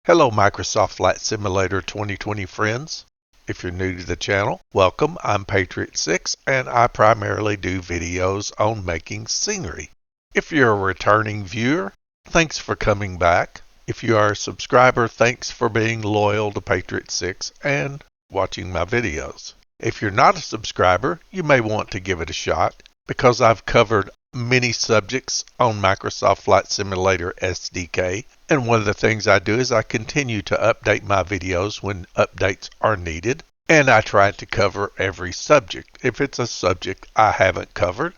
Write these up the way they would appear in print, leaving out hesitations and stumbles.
Hello Microsoft Flight Simulator 2020 friends. If you're new to the channel, welcome. I'm Patriot Six and I primarily do videos on making scenery. If you're a returning viewer, thanks for coming back. If you are a subscriber, thanks for being loyal to Patriot Six and watching my videos. If you're not a subscriber, you may want to give it a shot because I've covered many subjects on Microsoft Flight Simulator SDK, and one of the things I do is I continue to update my videos when updates are needed, and I try to cover every subject. If it's a subject I haven't covered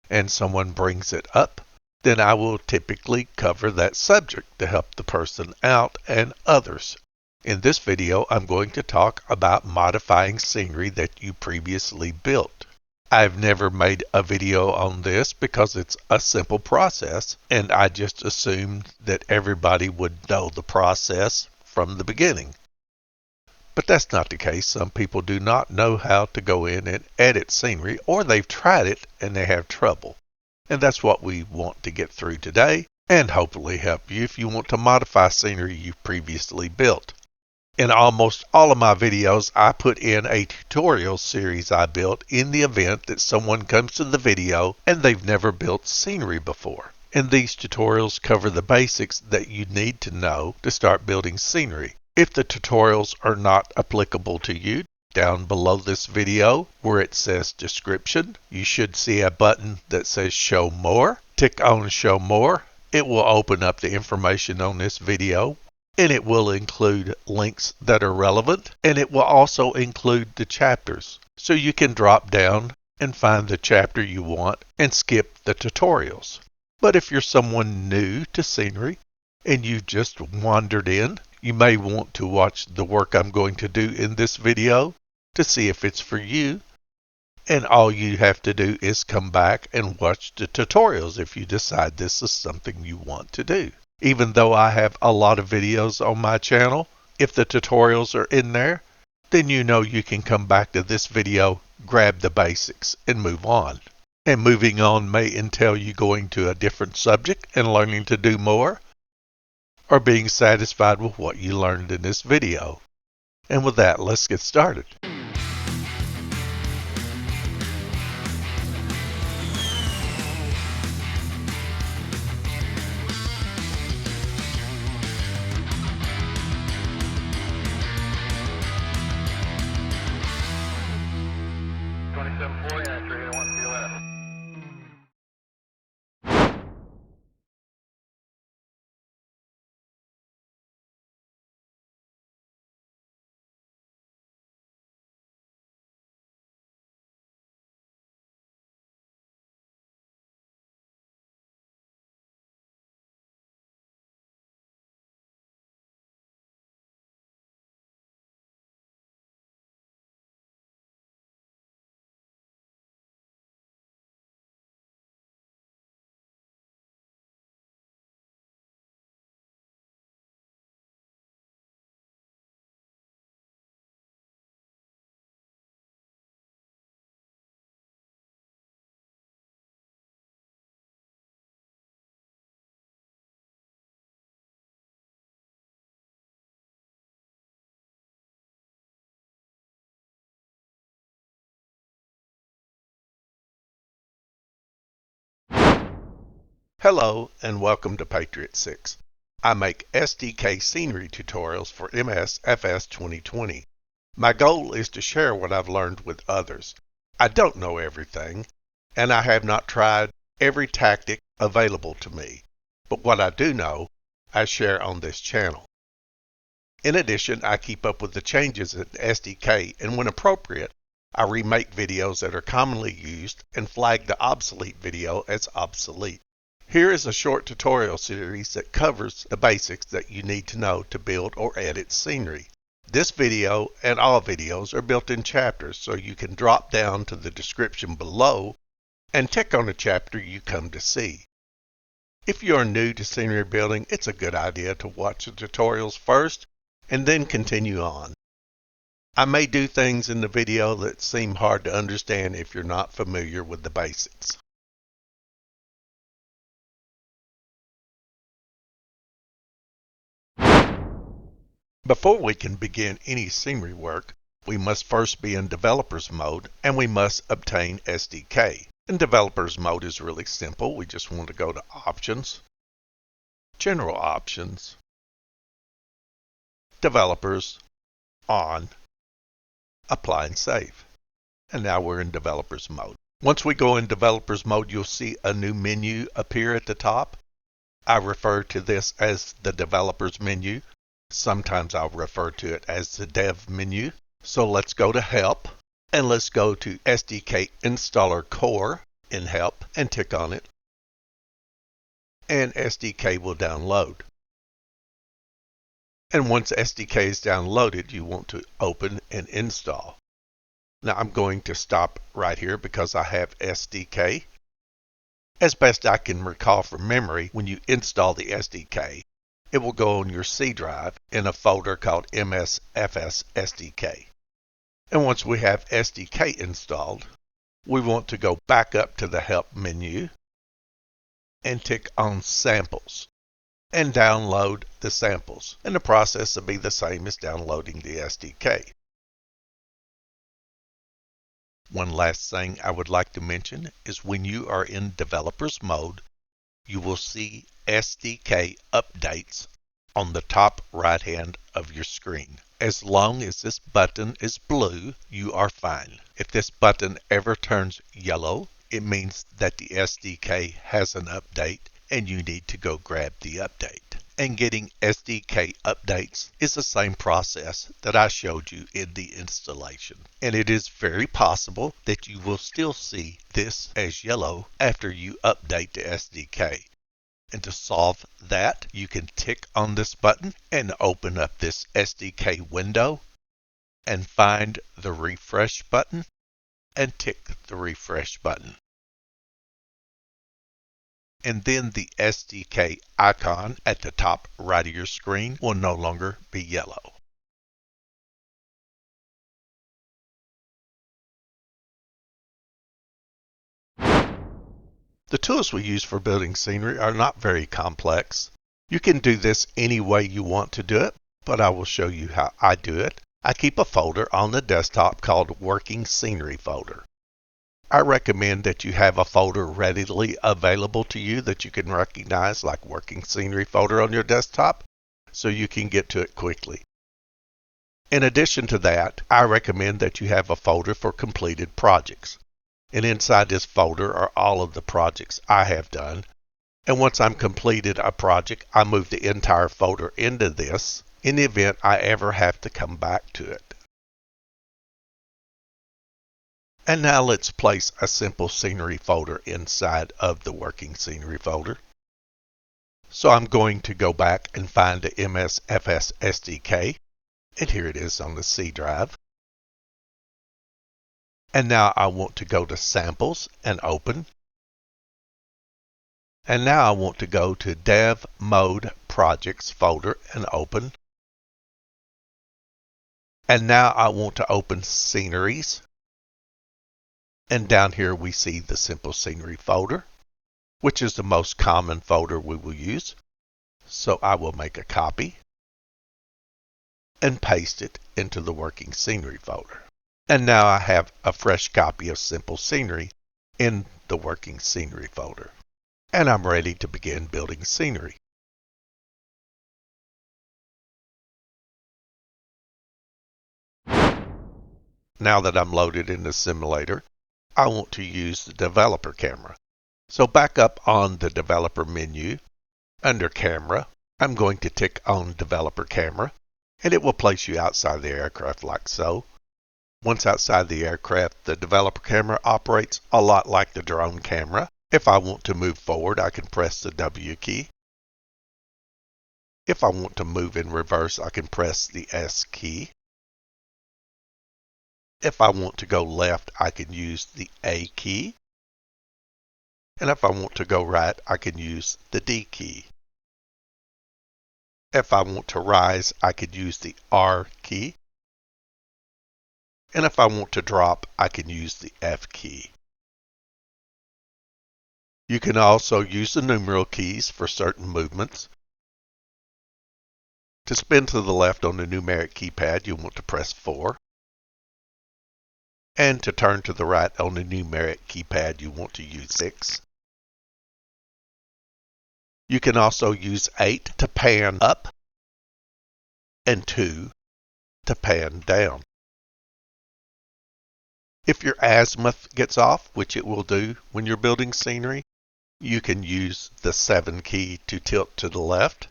and someone brings it up, then I will typically cover that subject to help the person out and others. In this video, I'm going to talk about modifying scenery that you previously built. I've never made a video on this because it's a simple process, and I just assumed that everybody would know the process from the beginning. But that's not the case. Some people do not know how to go in and edit scenery, or they've tried it and they have trouble. And that's what we want to get through today, and hopefully help you if you want to modify scenery you've previously built. In almost all of my videos, I put in a tutorial series I built in the event that someone comes to the video and they've never built scenery before. And these tutorials cover the basics that you need to know to start building scenery. If the tutorials are not applicable to you, down below this video where it says description, you should see a button that says show more. Tick on show more. It will open up the information on this video, and it will include links that are relevant, and it will also include the chapters. So you can drop down and find the chapter you want and skip the tutorials. But if you're someone new to scenery and you just wandered in, you may want to watch the work I'm going to do in this video to see if it's for you. And all you have to do is come back and watch the tutorials if you decide this is something you want to do. Even though I have a lot of videos on my channel, if the tutorials are in there, then you know you can come back to this video, grab the basics, and move on. And moving on may entail you going to a different subject and learning to do more, or being satisfied with what you learned in this video. And with that, let's get started. Hello and welcome to Patriot Six. I make SDK scenery tutorials for MSFS 2020. My goal is to share what I've learned with others. I don't know everything, and I have not tried every tactic available to me, but what I do know, I share on this channel. In addition, I keep up with the changes in SDK, and when appropriate, I remake videos that are commonly used and flag the obsolete video as obsolete. Here is a short tutorial series that covers the basics that you need to know to build or edit scenery. This video and all videos are built in chapters, so you can drop down to the description below and tick on the chapter you come to see. If you are new to scenery building, it's a good idea to watch the tutorials first and then continue on. I may do things in the video that seem hard to understand if you're not familiar with the basics. Before we can begin any scenery work, we must first be in developers mode and we must obtain SDK. In developers mode is really simple. We just want to go to Options, General Options, Developers, On, Apply and Save. And now we're in developers mode. Once we go in developers mode, you'll see a new menu appear at the top. I refer to this as the developers menu. Sometimes I'll refer to it as the dev menu. So let's go to Help and let's go to SDK Installer Core in Help and tick on it. And SDK will download. And once SDK is downloaded, you want to open and install. Now I'm going to stop right here because I have SDK. As best I can recall from memory, when you install the SDK, it will go on your C drive in a folder called MSFS SDK. And once we have SDK installed, we want to go back up to the Help menu and tick on Samples and download the samples. And the process will be the same as downloading the SDK. One last thing I would like to mention is when you are in developers mode, you will see SDK updates on the top right hand of your screen. As long as this button is blue, you are fine. If this button ever turns yellow, it means that the SDK has an update and you need to go grab the update. And getting SDK updates is the same process that I showed you in the installation. And it is very possible that you will still see this as yellow after you update the SDK. And to solve that, you can tick on this button and open up this SDK window and find the refresh button and tick the refresh button. And then the SDK icon at the top right of your screen will no longer be yellow. The tools we use for building scenery are not very complex. You can do this any way you want to do it, but I will show you how I do it. I keep a folder on the desktop called Working Scenery Folder. I recommend that you have a folder readily available to you that you can recognize, like Working Scenery Folder on your desktop, so you can get to it quickly. In addition to that, I recommend that you have a folder for completed projects. And inside this folder are all of the projects I have done. And once I'm completed a project, I move the entire folder into this in the event I ever have to come back to it. And now let's place a simple scenery folder inside of the Working Scenery folder. So I'm going to go back and find the MSFS SDK, and here it is on the C drive. And now I want to go to Samples and Open. And now I want to go to Dev Mode Projects folder and Open. And now I want to open Sceneries. And down here we see the Simple Scenery folder, which is the most common folder we will use. So I will make a copy and paste it into the Working Scenery folder. And now I have a fresh copy of Simple Scenery in the Working Scenery folder. And I'm ready to begin building scenery. Now that I'm loaded in the simulator, I want to use the developer camera. So back up on the developer menu, under camera, I'm going to tick on developer camera, and it will place you outside the aircraft like so. Once outside the aircraft, the developer camera operates a lot like the drone camera. If I want to move forward, I can press the W key. If I want to move in reverse, I can press the S key. If I want to go left, I can use the A key. And if I want to go right, I can use the D key. If I want to rise, I could use the R key. And if I want to drop, I can use the F key. You can also use the numeral keys for certain movements. To spin to the left on the numeric keypad, you want to press 4. And to turn to the right on the numeric keypad, you want to use 6. You can also use 8 to pan up and 2 to pan down. If your azimuth gets off, which it will do when you're building scenery, you can use the 7 key to tilt to the left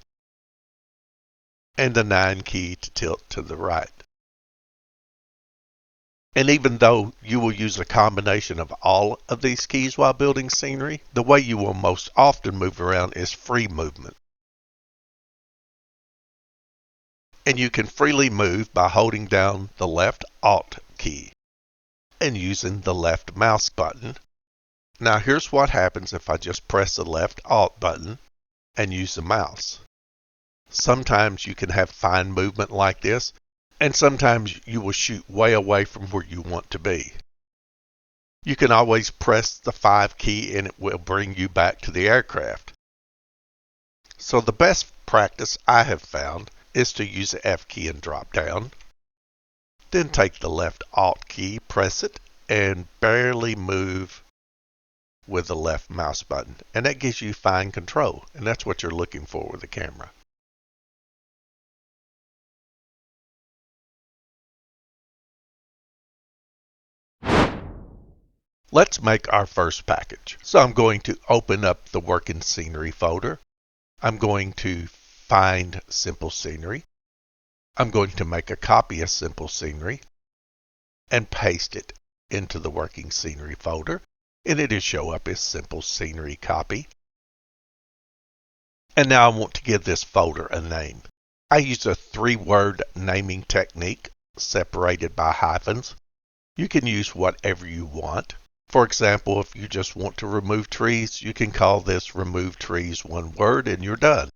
and the 9 key to tilt to the right. And even though you will use a combination of all of these keys while building scenery, the way you will most often move around is free movement. And you can freely move by holding down the left Alt key and using the left mouse button. Now here's what happens if I just press the left Alt button and use the mouse. Sometimes you can have fine movement like this, and sometimes you will shoot way away from where you want to be. You can always press the 5 key and it will bring you back to the aircraft. So the best practice I have found is to use the F key and drop down. Then take the left Alt key, press it, and barely move with the left mouse button. And that gives you fine control, and that's what you're looking for with the camera. Let's make our first package. So I'm going to open up the Working Scenery folder. I'm going to find Simple Scenery. I'm going to make a copy of Simple Scenery and paste it into the Working Scenery folder, and it'll show up as Simple Scenery Copy. And now I want to give this folder a name. I use a 3-word naming technique separated by hyphens. You can use whatever you want. For example, if you just want to remove trees, you can call this Remove Trees 1 word and you're done.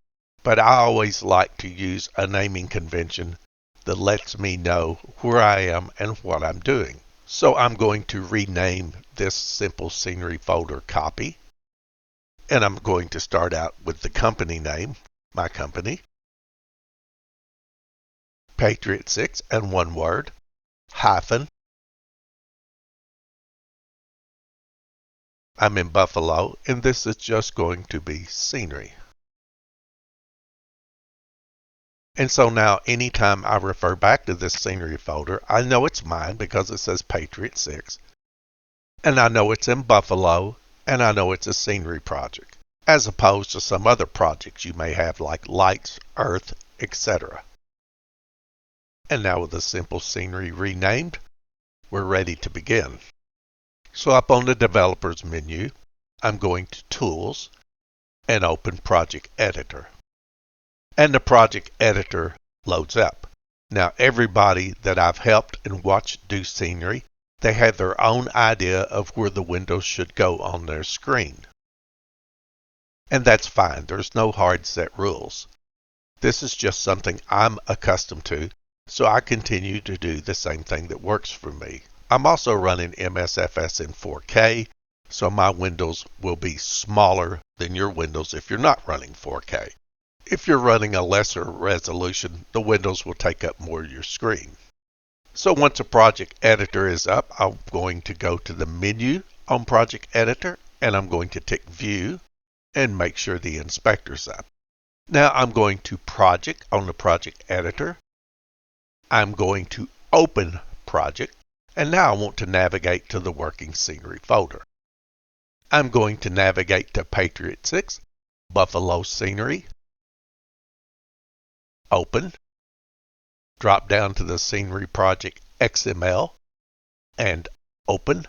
But I always like to use a naming convention that lets me know where I am and what I'm doing. So I'm going to rename this Simple Scenery folder Copy. And I'm going to start out with the company name, my company, Patriot 6 and 1 word, hyphen. I'm in Buffalo, and this is just going to be scenery. And so now anytime I refer back to this scenery folder, I know it's mine because it says Patriot 6. And I know it's in Buffalo, and I know it's a scenery project, as opposed to some other projects you may have like lights, earth, etc. And now with the Simple Scenery renamed, we're ready to begin. So up on the Developers menu, I'm going to Tools and open Project Editor. And the Project Editor loads up. Now everybody that I've helped and watched do scenery, they have their own idea of where the windows should go on their screen. And that's fine, there's no hard set rules. This is just something I'm accustomed to, so I continue to do the same thing that works for me. I'm also running MSFS in 4K, so my windows will be smaller than your windows if you're not running 4K. If you're running a lesser resolution, the windows will take up more of your screen. So once a project editor is up, I'm going to go to the menu on Project Editor, and I'm going to tick View and make sure the inspector's up. Now I'm going to Project on the Project Editor. I'm going to Open Project. And now I want to navigate to the Working Scenery folder. I'm going to navigate to Patriot 6, Buffalo Scenery, Open, drop down to the Scenery Project XML, and Open.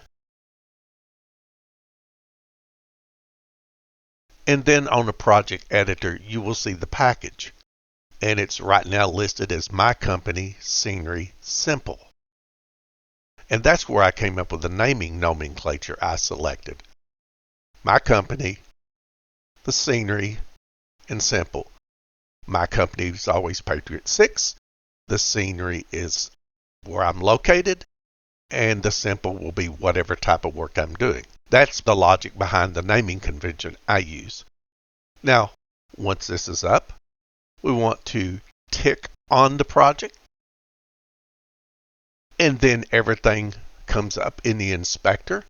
And then on the Project Editor, you will see the package. And it's right now listed as My Company Scenery Simple. And that's where I came up with the naming nomenclature I selected. My company, the scenery, and simple. My company is always Patriot 6. The scenery is where I'm located. And the simple will be whatever type of work I'm doing. That's the logic behind the naming convention I use. Now, once this is up, we want to tick on the project, and then everything comes up in the inspector.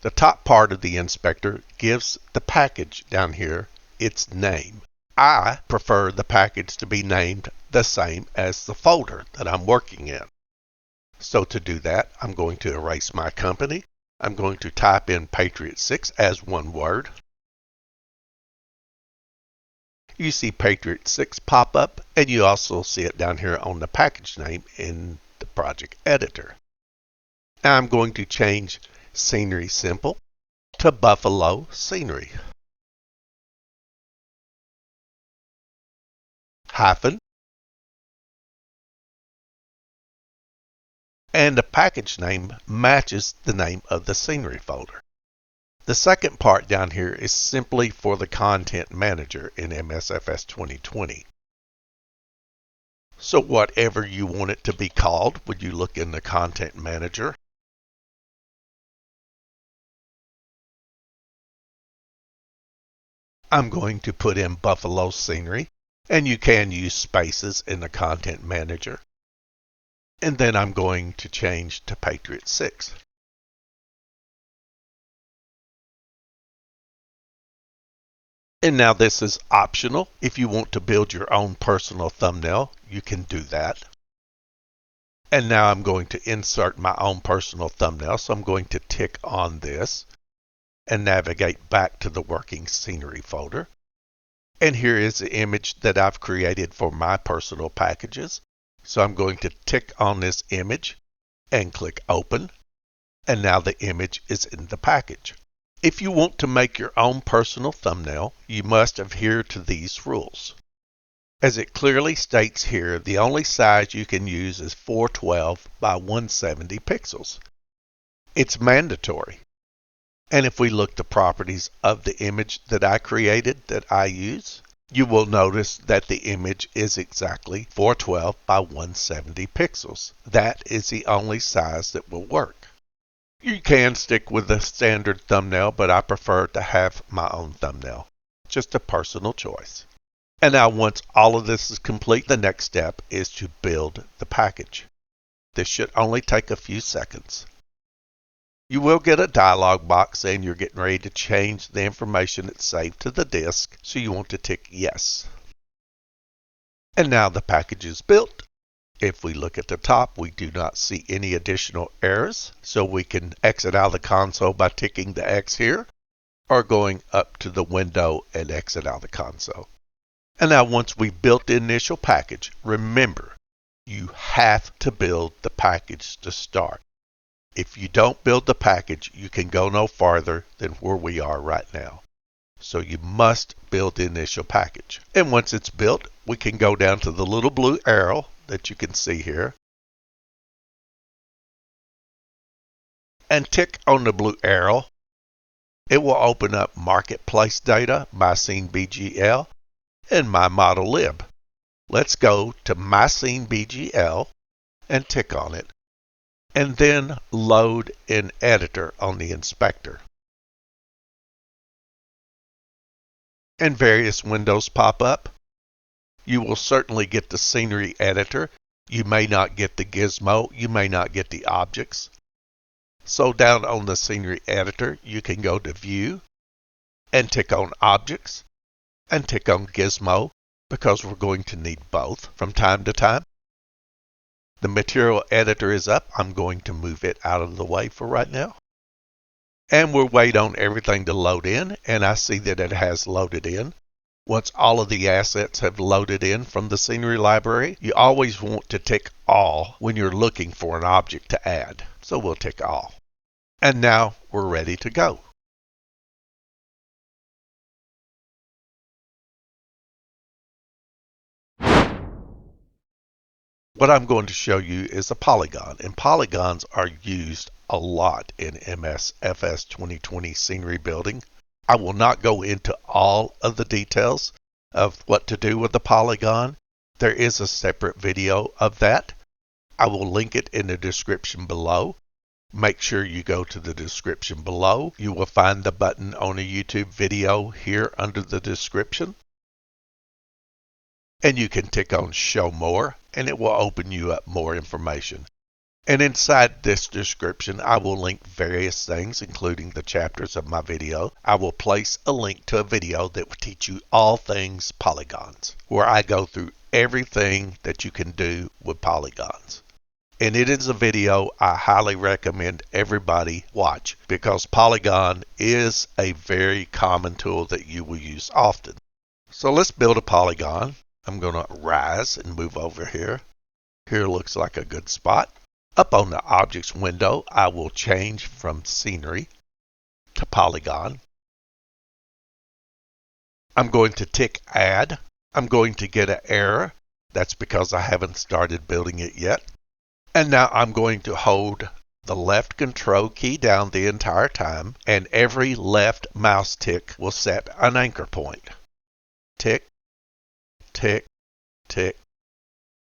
The top part of the inspector gives the package down here its name. I prefer the package to be named the same as the folder that I'm working in. So to do that, I'm going to erase my company. I'm going to type in Patriot 6 as one word. You see Patriot 6 pop up, and you also see it down here on the package name in the project editor. Now I'm going to change Scenery Simple to Buffalo Scenery. Hyphen. And the package name matches the name of the scenery folder. The second part down here is simply for the content manager in MSFS 2020. So whatever you want it to be called when you look in the content manager. I'm going to put in Buffalo Scenery, and you can use spaces in the content manager. And then I'm going to change to Patriot 6. And now this is optional. If you want to build your own personal thumbnail, you can do that. And now I'm going to insert my own personal thumbnail. So I'm going to tick on this and navigate back to the working scenery folder. And here is the image that I've created for my personal packages. So I'm going to tick on this image and click open. And now the image is in the package. If you want to make your own personal thumbnail, you must adhere to these rules. As it clearly states here, the only size you can use is 412 by 170 pixels. It's mandatory. And if we look at the properties of the image that I created that I use, you will notice that the image is exactly 412 by 170 pixels. That is the only size that will work. You can stick with the standard thumbnail, but I prefer to have my own thumbnail. Just a personal choice. And now once all of this is complete, the next step is to build the package. This should only take a few seconds. You will get a dialog box saying you're getting ready to change the information that's saved to the disk, so you want to tick yes. And now the package is built. If we look at the top, we do not see any additional errors, so we can exit out of the console by ticking the X here, or going up to the window and exit out of the console. And now once we've built the initial package, remember, you have to build the package to start. If you don't build the package, you can go no farther than where we are right now. So you must build the initial package. And once it's built, we can go down to the little blue arrow that you can see here and tick on the blue arrow. It will open up Marketplace Data, My Scene BGL, and My Model Lib. Let's go to My Scene BGL and tick on it, and then load in Editor on the inspector. And various windows pop up. You will certainly get the scenery editor. You may not get the gizmo. You may not get the objects. So down on the scenery editor, you can go to View and tick on Objects and tick on Gizmo, because we're going to need both from time to time. The material editor is up. I'm going to move it out of the way for right now. And we'll wait on everything to load in, and I see that it has loaded in. Once all of the assets have loaded in from the scenery library, you always want to tick All when you're looking for an object to add. So we'll tick All. And now we're ready to go. What I'm going to show you is a polygon, and polygons are used a lot in MSFS 2020 scenery building. I will not go into all of the details of what to do with the polygon. There is a separate video of that. I will link it in the description below. Make sure you go to the description below. You will find the button on a YouTube video here under the description. And you can tick on Show More, and it will open you up more information. And inside this description, I will link various things, including the chapters of my video. I will place a link to a video that will teach you all things polygons, where I go through everything that you can do with polygons. And it is a video I highly recommend everybody watch, because Polygon is a very common tool that you will use often. So let's build a polygon. I'm going to rise and move over here. Here looks like a good spot. Up on the Objects window, I will change from Scenery to Polygon. I'm going to tick Add. I'm going to get an error. That's because I haven't started building it yet. And now I'm going to hold the left control key down the entire time, and every left mouse tick will set an anchor point. Tick, tick, tick,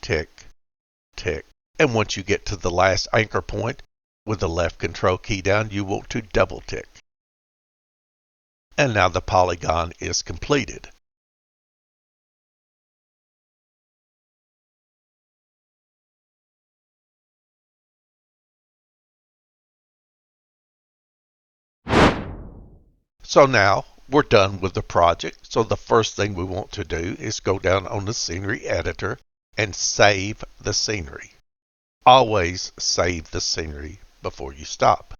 tick, tick. And once you get to the last anchor point, with the left control key down, you want to double tick. And now the polygon is completed. So now we're done with the project. So the first thing we want to do is go down on the scenery editor and save the scenery. Always save the scenery before you stop.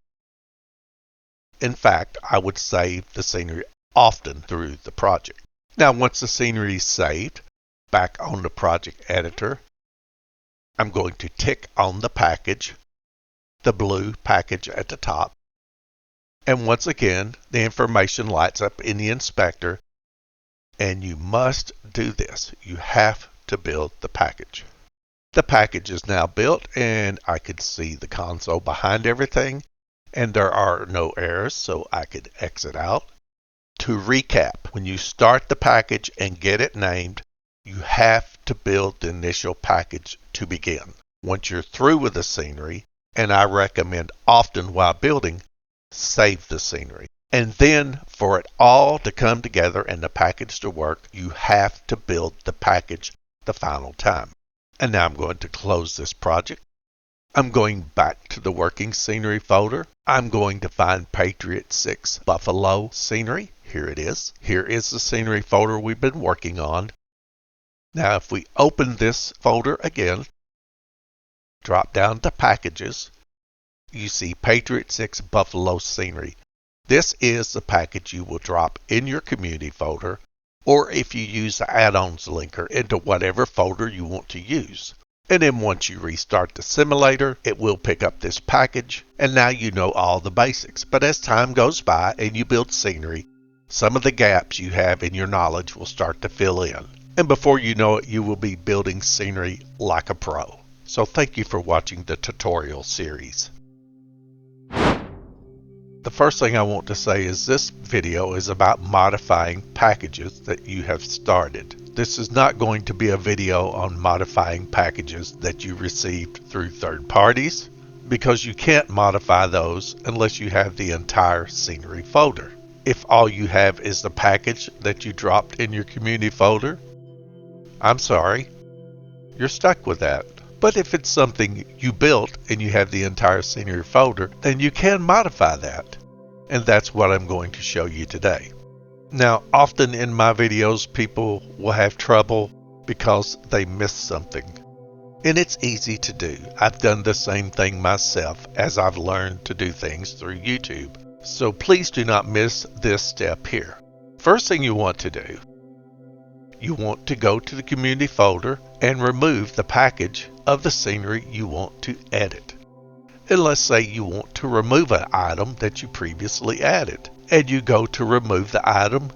In fact, I would save the scenery often through the project. Now, once the scenery is saved, back on the project editor, I'm going to tick on the package, the blue package at the top. And once again, the information lights up in the inspector, and you must do this. You have to build the package. The package is now built, and I could see the console behind everything, and there are no errors, so I could exit out. To recap, when you start the package and get it named, you have to build the initial package to begin. Once you're through with the scenery, and I recommend often while building, save the scenery. And then for it all to come together and the package to work, you have to build the package the final time. And now I'm going to close this project. I'm going back to the working scenery folder. I'm going to find Patriot 6 Buffalo scenery. Here it is. Here is the scenery folder we've been working on. Now if we open this folder again, drop down to packages, you see Patriot 6 Buffalo scenery. This is the package you will drop in your community folder, or if you use the add-ons linker, into whatever folder you want to use. And then once you restart the simulator, it will pick up this package, and now you know all the basics. But as time goes by and you build scenery, some of the gaps you have in your knowledge will start to fill in. And before you know it, you will be building scenery like a pro. So thank you for watching the tutorial series. The first thing I want to say is this video is about modifying packages that you have started. This is not going to be a video on modifying packages that you received through third parties, because you can't modify those unless you have the entire scenery folder. If all you have is the package that you dropped in your community folder, I'm sorry, you're stuck with that. But if it's something you built and you have the entire scenery folder, then you can modify that. And that's what I'm going to show you today. Now, often in my videos, people will have trouble because they miss something. And it's easy to do. I've done the same thing myself as I've learned to do things through YouTube. So please do not miss this step here. First thing you want to do, you want to go to the community folder and remove the package of the scenery you want to edit. And let's say you want to remove an item that you previously added. And you go to remove the item,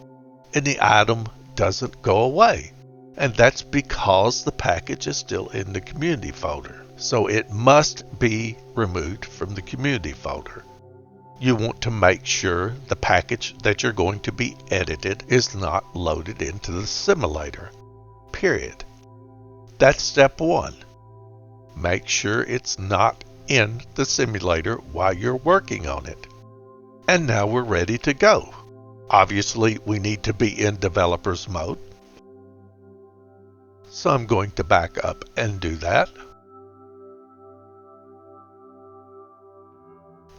and the item doesn't go away. And that's because the package is still in the community folder. So it must be removed from the community folder. You want to make sure the package that you're going to be edited is not loaded into the simulator. Period. That's step one. Make sure it's not in the simulator while you're working on it. And now we're ready to go. Obviously, we need to be in developer's mode. So I'm going to back up and do that.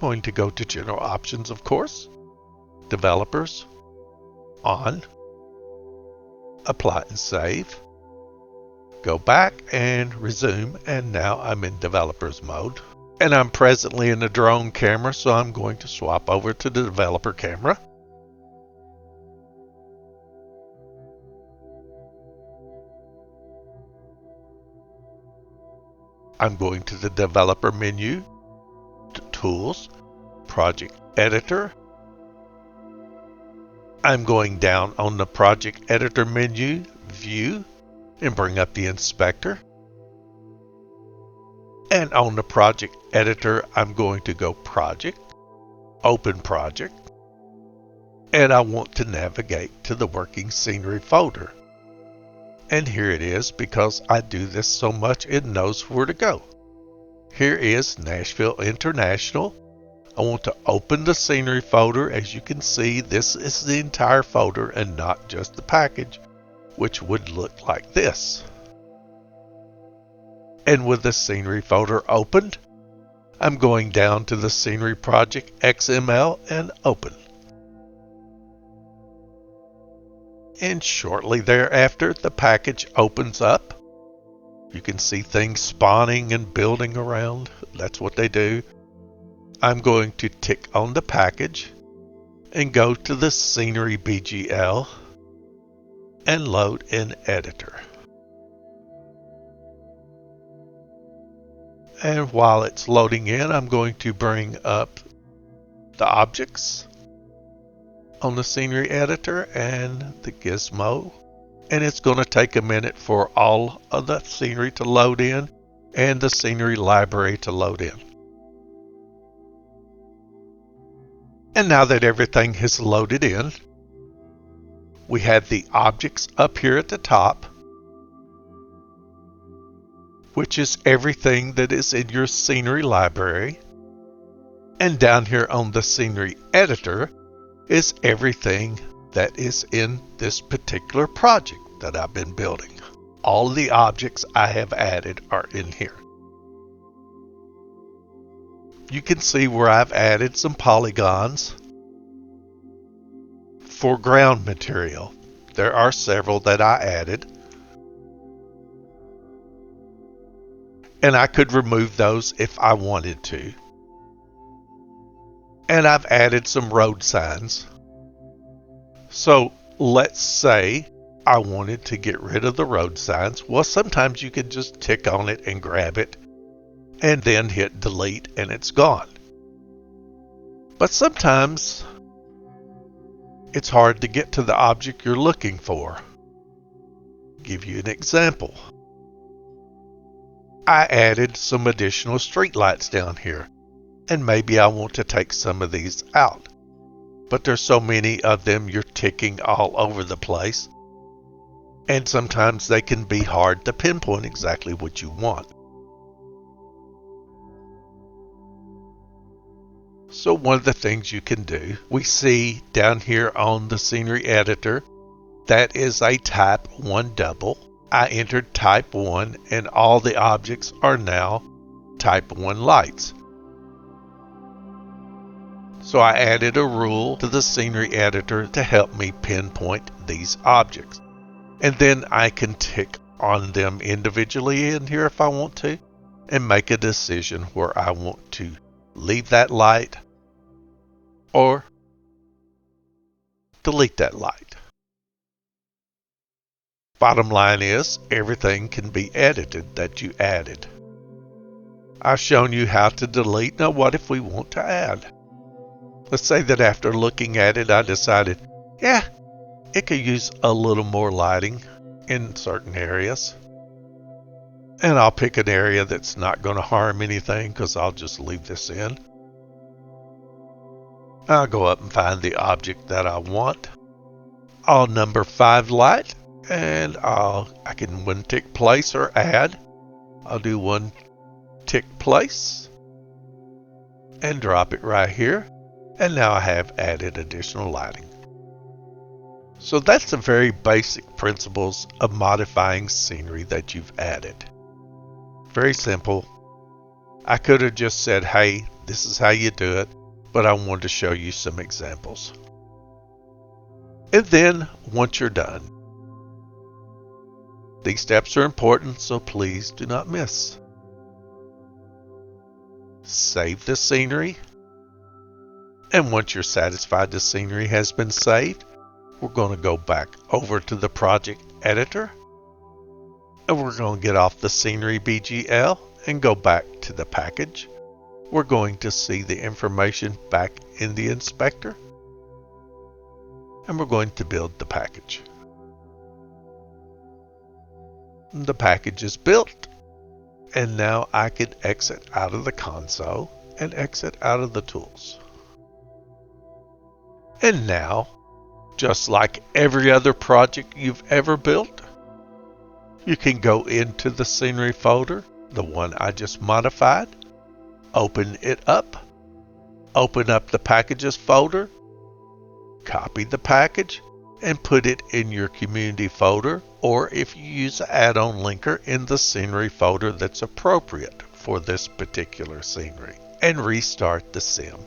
Going to go to General Options, of course, Developers, On, Apply and Save, go back and resume, and now I'm in Developers mode. And I'm presently in the drone camera, so I'm going to swap over to the developer camera. I'm going to the developer menu, to Tools, Project Editor. I'm going down on the Project Editor menu, View, and bring up the inspector. And on the Project Editor, I'm going to go Project, Open Project, and I want to navigate to the Working Scenery folder. And here it is, because I do this so much it knows where to go. Here is Nashville International. I want to open the scenery folder. As you can see, this is the entire folder and not just the package, which would look like this. And with the scenery folder opened, I'm going down to the Scenery Project XML and open. And shortly thereafter, the package opens up. You can see things spawning and building around. That's what they do. I'm going to tick on the package and go to the Scenery BGL and load an editor. And while it's loading in, I'm going to bring up the objects on the scenery editor and the gizmo. And it's going to take a minute for all of the scenery to load in and the scenery library to load in. And now that everything has loaded in, we have the objects up here at the top, which is everything that is in your scenery library. And down here on the scenery editor is everything that is in this particular project that I've been building. All the objects I have added are in here. You can see where I've added some polygons for ground material. There are several that I added, and I could remove those if I wanted to. And I've added some road signs. So let's say I wanted to get rid of the road signs. Well, sometimes you can just tick on it and grab it and then hit delete and it's gone. But sometimes it's hard to get to the object you're looking for. I'll give you an example. I added some additional streetlights down here, and maybe I want to take some of these out. But there's so many of them, you're ticking all over the place, and sometimes they can be hard to pinpoint exactly what you want. So one of the things you can do, we see down here on the scenery editor, that is a type 1 double. I entered type 1 and all the objects are now type 1 lights. So I added a rule to the scenery editor to help me pinpoint these objects. And then I can tick on them individually in here if I want to, and make a decision where I want to leave that light or delete that light. Bottom line is, everything can be edited that you added. I've shown you how to delete. Now what if we want to add? Let's say that after looking at it, I decided, yeah, it could use a little more lighting in certain areas. And I'll pick an area that's not going to harm anything because I'll just leave this in. I'll go up and find the object that I want. I'll number 5 light, and I can one tick place or add. I'll do one tick place and drop it right here. And now I have added additional lighting. So that's the very basic principles of modifying scenery that you've added. Very simple. I could have just said, hey, this is how you do it, but I wanted to show you some examples. And then, once you're done, these steps are important, so please do not miss. Save the scenery. And once you're satisfied the scenery has been saved, we're going to go back over to the project editor. And we're going to get off the scenery BGL and go back to the package. We're going to see the information back in the inspector. And we're going to build the package. The package is built. And now I can exit out of the console and exit out of the tools. And now, just like every other project you've ever built, you can go into the scenery folder, the one I just modified, open it up, open up the packages folder, copy the package, and put it in your community folder, or if you use an add-on linker, in the scenery folder that's appropriate for this particular scenery, and restart the sim,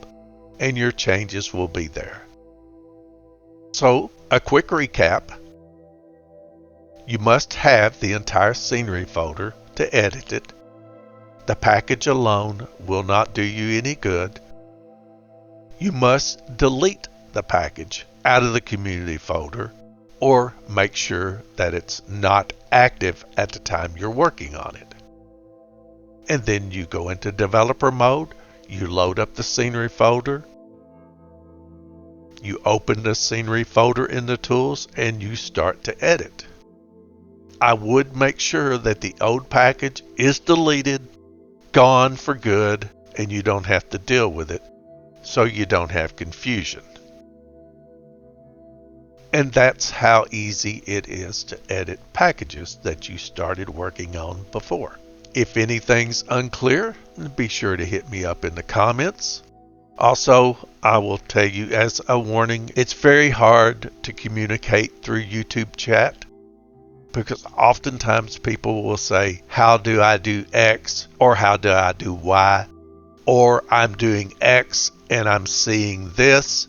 and your changes will be there. So, a quick recap. You must have the entire scenery folder to edit it. The package alone will not do you any good. You must delete the package out of the community folder, or make sure that it's not active at the time you're working on it. And then you go into developer mode, you load up the scenery folder, you open the scenery folder in the tools, and you start to edit. I would make sure that the old package is deleted, gone for good, and you don't have to deal with it, so you don't have confusion. And that's how easy it is to edit packages that you started working on before. If anything's unclear, be sure to hit me up in the comments. Also, I will tell you as a warning, it's very hard to communicate through YouTube chat, because oftentimes people will say, how do I do X, or how do I do Y, or I'm doing X and I'm seeing this,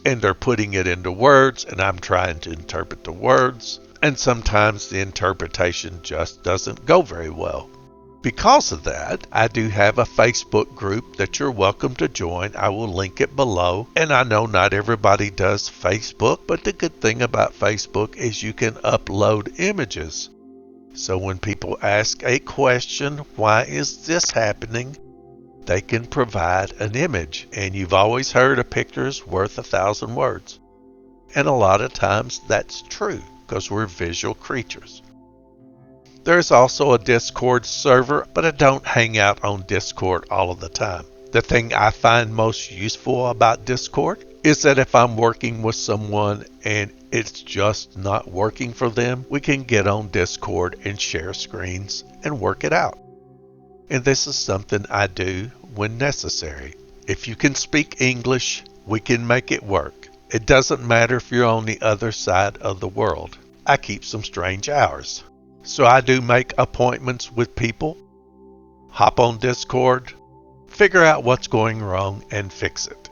and they're putting it into words and I'm trying to interpret the words, and sometimes the interpretation just doesn't go very well. Because of that, I do have a Facebook group that you're welcome to join. I will link it below. And I know not everybody does Facebook, but the good thing about Facebook is you can upload images. So when people ask a question, why is this happening? They can provide an image. And you've always heard a picture is worth 1,000 words. And a lot of times that's true, because we're visual creatures. There's also a Discord server, but I don't hang out on Discord all of the time. The thing I find most useful about Discord is that if I'm working with someone and it's just not working for them, we can get on Discord and share screens and work it out. And this is something I do when necessary. If you can speak English, we can make it work. It doesn't matter if you're on the other side of the world. I keep some strange hours. So I do make appointments with people, hop on Discord, figure out what's going wrong, and fix it.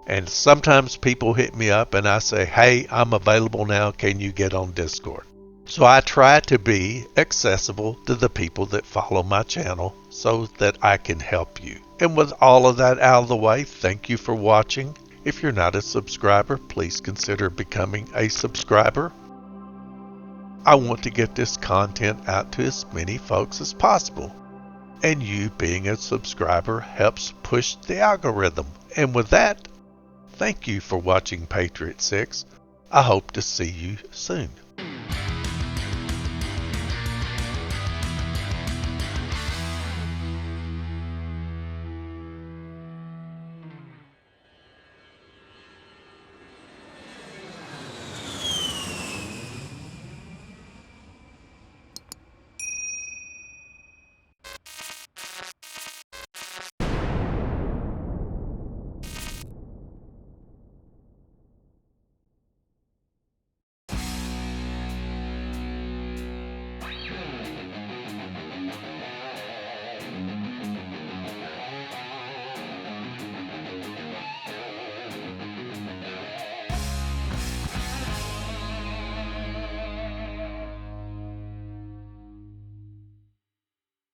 And sometimes people hit me up and I say, hey, I'm available now, can you get on Discord? So I try to be accessible to the people that follow my channel so that I can help you. And with all of that out of the way, thank you for watching. If you're not a subscriber, please consider becoming a subscriber. I want to get this content out to as many folks as possible. And you being a subscriber helps push the algorithm. And with that, thank you for watching Patriot 6. I hope to see you soon.